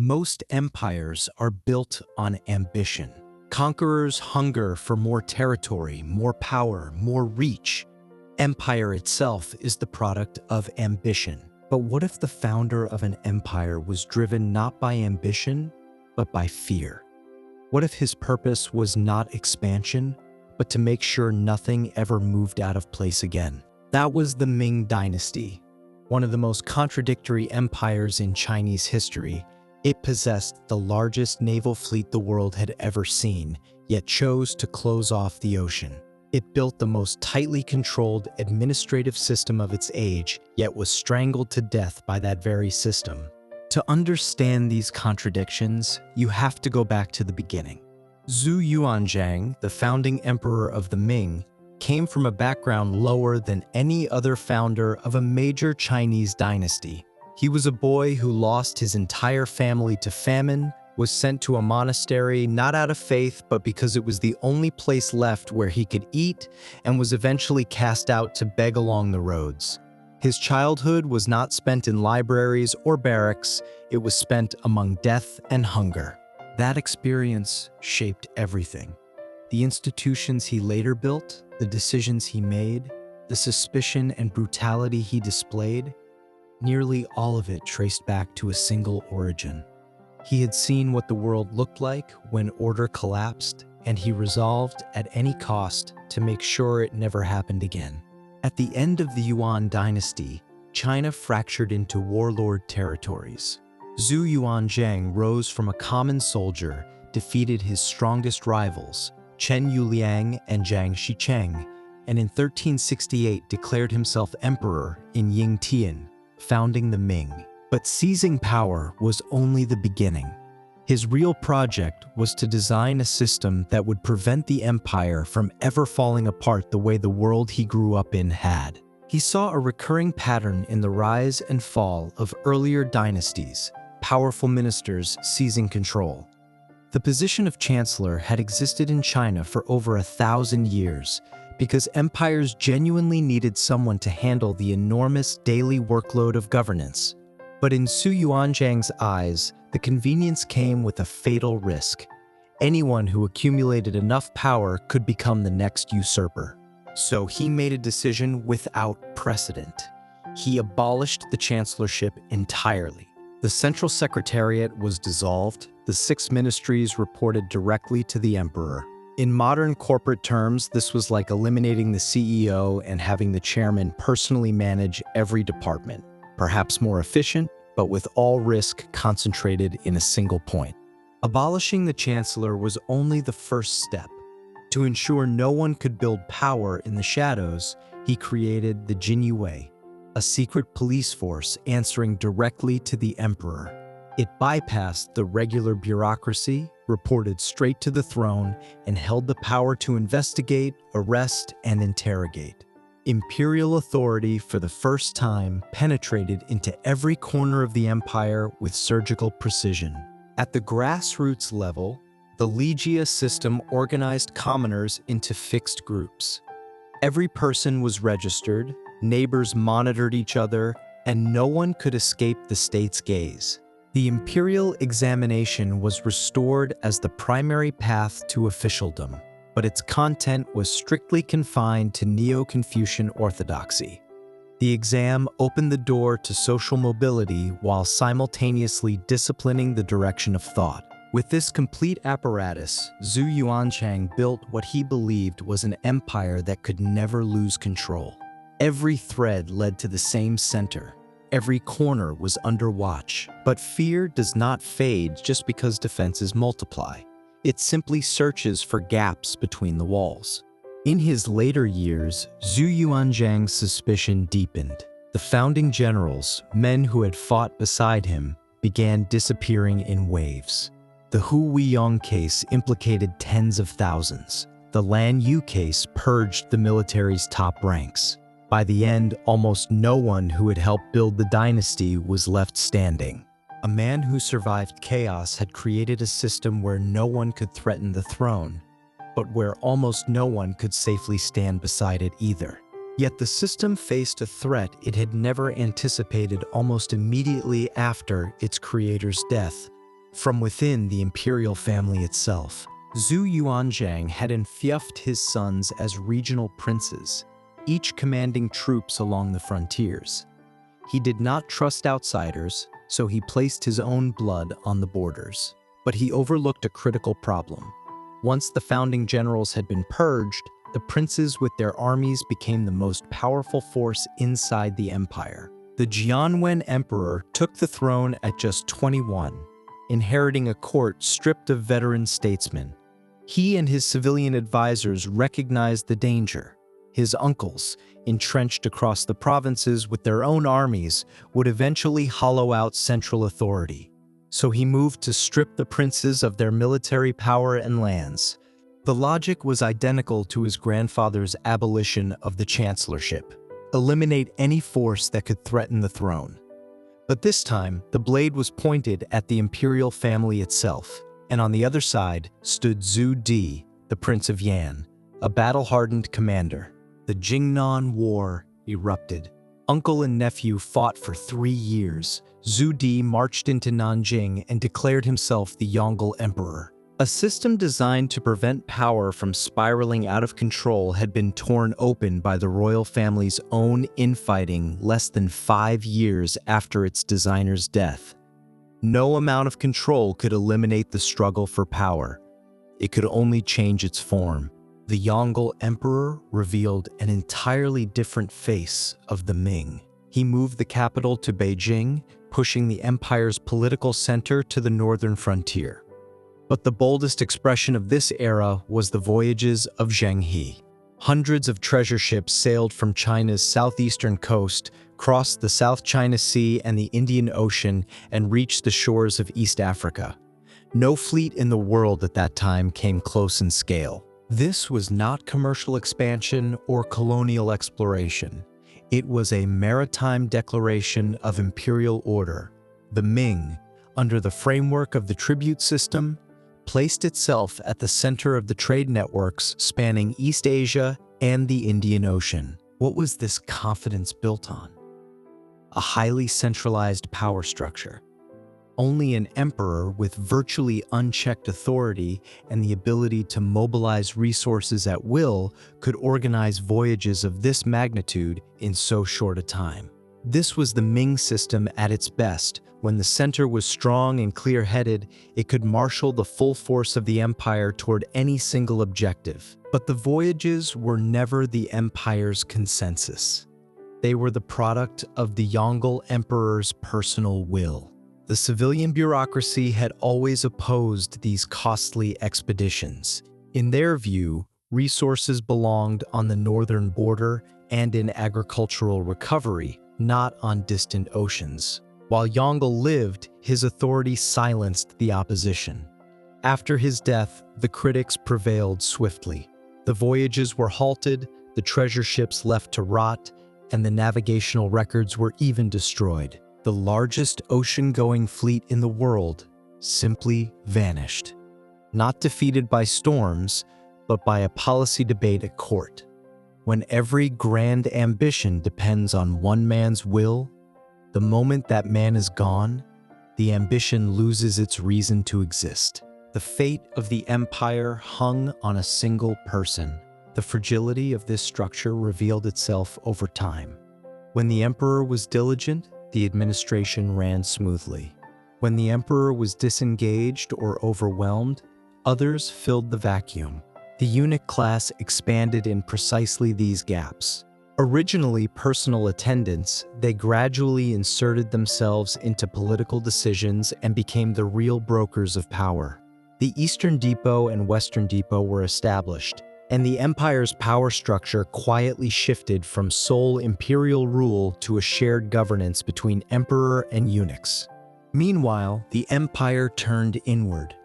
Most empires are built on ambition. Conquerors hunger for more territory, more power, more reach. Empire itself is the product of ambition. But what if the founder of an empire was driven not by ambition, but by fear? What if his purpose was not expansion, but to make sure nothing ever moved out of place again? That was the Ming Dynasty, one of the most contradictory empires in Chinese history. It possessed the largest naval fleet the world had ever seen, yet chose to close off the ocean. It built the most tightly controlled administrative system of its age, yet was strangled to death by that very system. To understand these contradictions, you have to go back to the beginning. Zhu Yuanzhang, the founding emperor of the Ming, came from a background lower than any other founder of a major Chinese dynasty. He was a boy who lost his entire family to famine, was sent to a monastery not out of faith but because it was the only place left where he could eat, and was eventually cast out to beg along the roads. His childhood was not spent in libraries or barracks, it was spent among death and hunger. That experience shaped everything. The institutions he later built, the decisions he made, the suspicion and brutality he displayed, nearly all of it traced back to a single origin. He had seen what the world looked like when order collapsed, and he resolved at any cost to make sure it never happened again. At the end of the Yuan dynasty, China fractured into warlord territories. Zhu Yuanzhang rose from a common soldier, defeated his strongest rivals, Chen Yuliang and Zhang Shicheng, and in 1368 declared himself emperor in Yingtian, founding the Ming. But seizing power was only the beginning. His real project was to design a system that would prevent the empire from ever falling apart the way the world he grew up in had. He saw a recurring pattern in the rise and fall of earlier dynasties, powerful ministers seizing control. The position of chancellor had existed in China for over 1,000 years because empires genuinely needed someone to handle the enormous daily workload of governance. But in Zhu Yuanzhang's eyes, the convenience came with a fatal risk. Anyone who accumulated enough power could become the next usurper. So he made a decision without precedent. He abolished the chancellorship entirely. The central secretariat was dissolved. The 6 ministries reported directly to the emperor. In modern corporate terms, this was like eliminating the CEO and having the chairman personally manage every department. Perhaps more efficient, but with all risk concentrated in a single point. Abolishing the chancellor was only the first step. To ensure no one could build power in the shadows, he created the Jinyue, a secret police force answering directly to the emperor. It bypassed the regular bureaucracy, reported straight to the throne, and held the power to investigate, arrest, and interrogate. Imperial authority for the first time penetrated into every corner of the empire with surgical precision. At the grassroots level, the Legia system organized commoners into fixed groups. Every person was registered, neighbors monitored each other, and no one could escape the state's gaze. The imperial examination was restored as the primary path to officialdom, but its content was strictly confined to Neo-Confucian orthodoxy. The exam opened the door to social mobility while simultaneously disciplining the direction of thought. With this complete apparatus, Zhu Yuanzhang built what he believed was an empire that could never lose control. Every thread led to the same center. Every corner was under watch. But fear does not fade just because defenses multiply. It simply searches for gaps between the walls. In his later years, Zhu Yuanzhang's suspicion deepened. The founding generals, men who had fought beside him, began disappearing in waves. The Hu Weiyong case implicated tens of thousands. The Lan Yu case purged the military's top ranks. By the end, almost no one who had helped build the dynasty was left standing. A man who survived chaos had created a system where no one could threaten the throne, but where almost no one could safely stand beside it either. Yet the system faced a threat it had never anticipated almost immediately after its creator's death: from within the imperial family itself. Zhu Yuanzhang had enfeoffed his sons as regional princes, each commanding troops along the frontiers. He did not trust outsiders, so he placed his own blood on the borders. But he overlooked a critical problem. Once the founding generals had been purged, the princes with their armies became the most powerful force inside the empire. The Jianwen emperor took the throne at just 21, inheriting a court stripped of veteran statesmen. He and his civilian advisors recognized the danger. His uncles, entrenched across the provinces with their own armies, would eventually hollow out central authority. So he moved to strip the princes of their military power and lands. The logic was identical to his grandfather's abolition of the chancellorship. Eliminate any force that could threaten the throne. But this time, the blade was pointed at the imperial family itself, and on the other side stood Zhu Di, the Prince of Yan, a battle-hardened commander. The Jingnan War erupted. Uncle and nephew fought for 3 years. Zhu Di marched into Nanjing and declared himself the Yongle Emperor. A system designed to prevent power from spiraling out of control had been torn open by the royal family's own infighting less than 5 years after its designer's death. No amount of control could eliminate the struggle for power. It could only change its form. The Yongle Emperor revealed an entirely different face of the Ming. He moved the capital to Beijing, pushing the empire's political center to the northern frontier. But the boldest expression of this era was the voyages of Zheng He. Hundreds of treasure ships sailed from China's southeastern coast, crossed the South China Sea and the Indian Ocean, and reached the shores of East Africa. No fleet in the world at that time came close in scale. This was not commercial expansion or colonial exploration. It was a maritime declaration of imperial order. The Ming, under the framework of the tribute system, placed itself at the center of the trade networks spanning East Asia and the Indian Ocean. What was this confidence built on? A highly centralized power structure. Only an emperor with virtually unchecked authority and the ability to mobilize resources at will could organize voyages of this magnitude in so short a time. This was the Ming system at its best. When the center was strong and clear-headed, it could marshal the full force of the empire toward any single objective. But the voyages were never the empire's consensus. They were the product of the Yongle Emperor's personal will. The civilian bureaucracy had always opposed these costly expeditions. In their view, resources belonged on the northern border and in agricultural recovery, not on distant oceans. While Yongle lived, his authority silenced the opposition. After his death, the critics prevailed swiftly. The voyages were halted, the treasure ships left to rot, and the navigational records were even destroyed. The largest ocean-going fleet in the world simply vanished. Not defeated by storms, but by a policy debate at court. When every grand ambition depends on one man's will, the moment that man is gone, the ambition loses its reason to exist. The fate of the empire hung on a single person. The fragility of this structure revealed itself over time. When the emperor was diligent, the administration ran smoothly. When the emperor was disengaged or overwhelmed, others filled the vacuum. The eunuch class expanded in precisely these gaps. Originally personal attendants, they gradually inserted themselves into political decisions and became the real brokers of power. The Eastern Depot and Western Depot were established, and the empire's power structure quietly shifted from sole imperial rule to a shared governance between emperor and eunuchs. Meanwhile, the empire turned inward.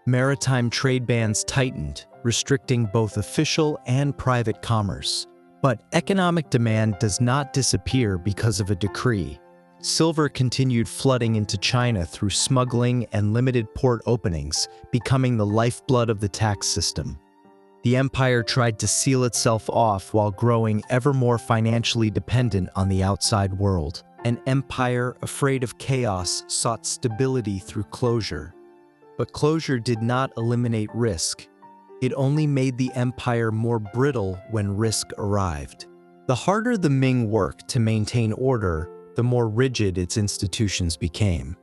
Maritime trade bans tightened, restricting both official and private commerce. But economic demand does not disappear because of a decree. Silver continued flooding into China through smuggling and limited port openings, becoming the lifeblood of the tax system. The empire tried to seal itself off while growing ever more financially dependent on the outside world. An empire afraid of chaos sought stability through closure. But closure did not eliminate risk. It only made the empire more brittle when risk arrived. The harder the Ming worked to maintain order, the more rigid its institutions became.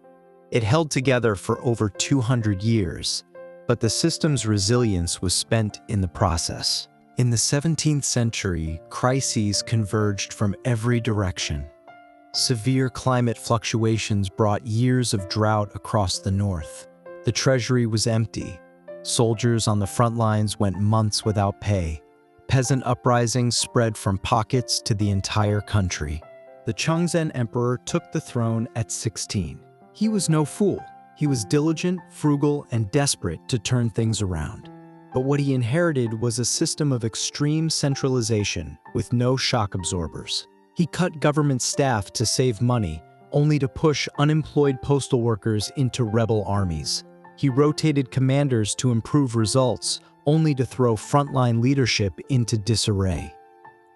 It held together for over 200 years, but the system's resilience was spent in the process. In the 17th century, crises converged from every direction. Severe climate fluctuations brought years of drought across the north. The treasury was empty. Soldiers on the front lines went months without pay. Peasant uprisings spread from pockets to the entire country. The Chongzhen emperor took the throne at 16. He was no fool. He was diligent, frugal, and desperate to turn things around. But what he inherited was a system of extreme centralization with no shock absorbers. He cut government staff to save money, only to push unemployed postal workers into rebel armies. He rotated commanders to improve results, only to throw frontline leadership into disarray.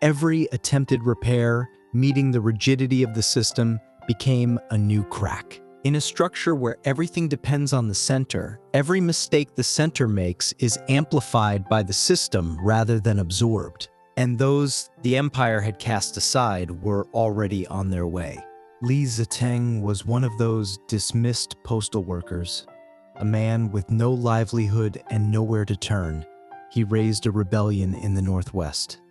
Every attempted repair, meeting the rigidity of the system, became a new crack. In a structure where everything depends on the center, every mistake the center makes is amplified by the system rather than absorbed. And those the empire had cast aside were already on their way. Li Ziteng was one of those dismissed postal workers. A man with no livelihood and nowhere to turn, he raised a rebellion in the northwest.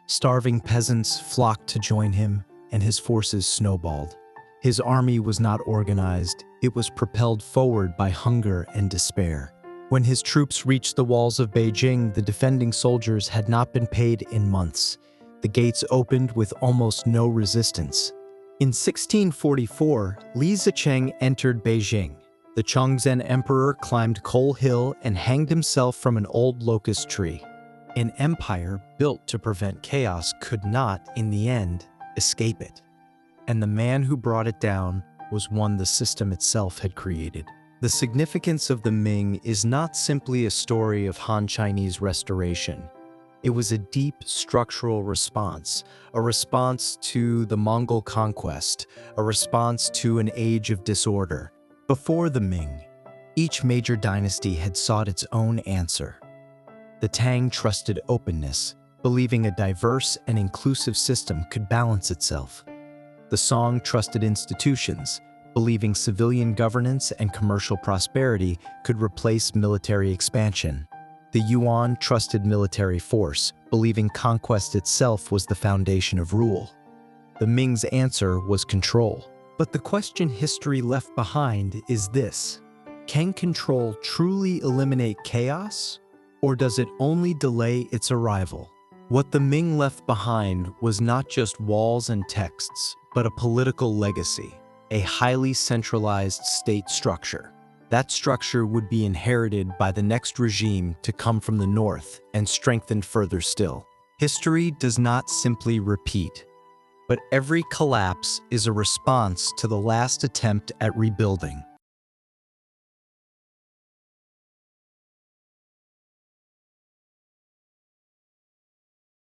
Starving peasants flocked to join him, and his forces snowballed. His army was not organized, it was propelled forward by hunger and despair. When his troops reached the walls of Beijing, the defending soldiers had not been paid in months. The gates opened with almost no resistance. In 1644, Li Zicheng entered Beijing. The Chongzhen emperor climbed Coal Hill and hanged himself from an old locust tree. An empire built to prevent chaos could not, in the end, escape it. And the man who brought it down was one the system itself had created. The significance of the Ming is not simply a story of Han Chinese restoration. It was a deep structural response, a response to the Mongol conquest, a response to an age of disorder. Before the Ming, each major dynasty had sought its own answer. The Tang trusted openness, believing a diverse and inclusive system could balance itself. The Song trusted institutions, believing civilian governance and commercial prosperity could replace military expansion. The Yuan trusted military force, believing conquest itself was the foundation of rule. The Ming's answer was control. But the question history left behind is this: can control truly eliminate chaos, or does it only delay its arrival? What the Ming left behind was not just walls and texts, but a political legacy, a highly centralized state structure. That structure would be inherited by the next regime to come from the north and strengthened further still. History does not simply repeat, but every collapse is a response to the last attempt at rebuilding.